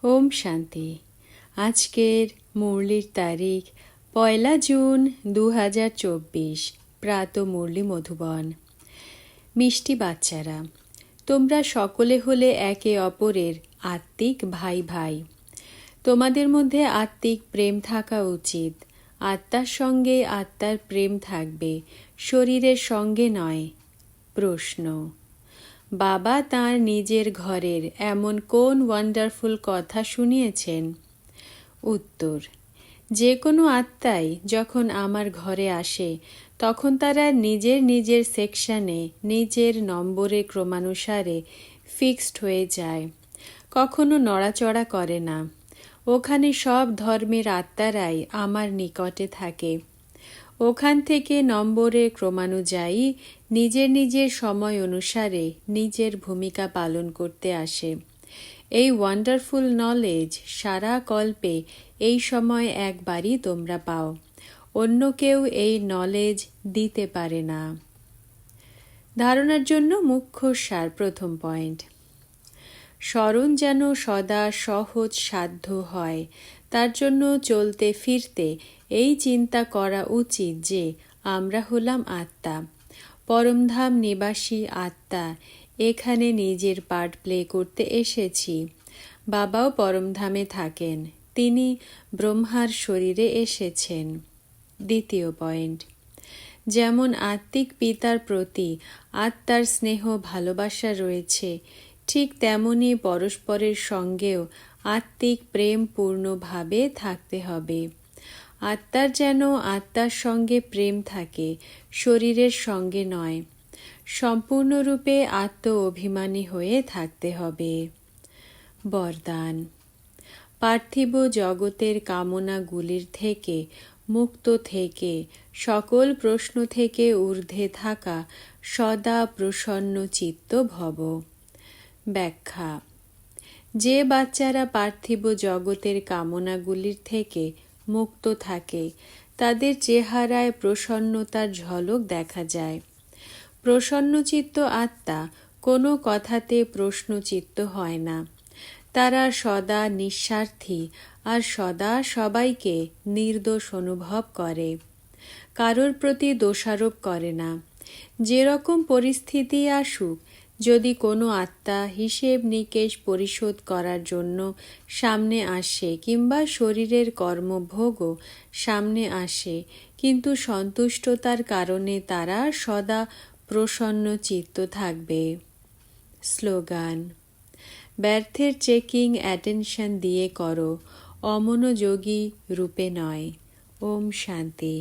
ওম শান্তি। আজকের মুরলির তারিখ 1 জুন 2024, প্রাত মুরলি মধুবন। মিষ্টি বাচ্চারা, তোমরা সকলে হলে একে অপরের আত্মিক ভাই ভাই। তোমাদের মধ্যে আত্মিক প্রেম থাকা উচিত। আত্মার সঙ্গে আত্মার প্রেম থাকবে, শরীরের সঙ্গে নয়। প্রশ্ন: বাবা তাঁর নিজের ঘরের এমন কোন ওয়ান্ডারফুল কথা শুনিয়েছেন? উত্তর: যে কোনো আত্মাই যখন আমার ঘরে আসে তখন তারা নিজের নিজের সেকশনে নিজের নম্বরের ক্রমানুসারে ফিক্সড হয়ে যায়, কখনো নড়াচড়া করে না। ওখানে সব ধর্মের আত্মারাই আমার নিকটে থাকে। ওখান থেকে নম্বরের ক্রমানুযায়ী নিজের নিজের সময় অনুসারে নিজের ভূমিকা পালন করতে আসে। এই ওয়ান্ডারফুল নলেজ সারা কল্পে এই সময় একবারই তোমরা পাও। অন্য কেউ এই নলেজ দিতে পারে না। ধারণার জন্য মুখ্য সার। প্রথম পয়েন্ট: স্মরণ যেন সদা সহজ সাধ্য হয়, তার জন্য চলতে ফিরতে এই চিন্তা করা উচিত যে আমরা হলাম আত্মা, পরমধাম নিবাসী আত্মা। এখানে নিজের পার্ট প্লে করতে এসেছি। বাবাও পরমধামে থাকেন, তিনি ব্রহ্মার শরীরে এসেছেন। দ্বিতীয় পয়েন্ট: যেমন আত্মিক পিতার প্রতি আত্মার স্নেহ ভালোবাসা রয়েছে, ঠিক তেমনি পরস্পরের সঙ্গেও আত্মিক প্রেম পূর্ণভাবে থাকতে হবে। আত্মার যেন আত্মার সঙ্গে প্রেম থাকে, শরীরের সঙ্গে নয়। সম্পূর্ণরূপে আত্ম অভিমানী হয়ে থাকতে হবে। বরদান: পার্থিব জগতের কামনাগুলির থেকে মুক্ত থেকে সকল প্রশ্ন থেকে ঊর্ধ্বে থাকা সদা প্রসন্ন চিত্ত ভব। ব্যাখ্যা: যে বাচ্চারা পার্থিব জগতের কামনাগুলির থেকে মুক্ত থাকে তাদের চেহারায় প্রসন্নতার ঝলক দেখা যায়। প্রসন্নচিত্ত আত্মা কোনো কথাতে প্রশ্নচিত্ত হয় না। তারা সদা নিঃস্বার্থী আর সদা সবাইকে নির্দোষ অনুভব করে, কারোর প্রতি দোষারোপ করে না। যেরকম পরিস্থিতি আসুক, যদি কোনো আত্মা হিসেব নিকেশ পরিশোধ করার জন্য সামনে আসে কিংবা শরীরের কর্মভোগও সামনে আসে, কিন্তু সন্তুষ্টতার কারণে তারা সদা প্রসন্ন চিত্ত থাকবে। স্লোগান: ব্যর্থের চেকিং অ্যাটেনশন দিয়ে করো, অমনোযোগী রূপে নয়। ওম শান্তি।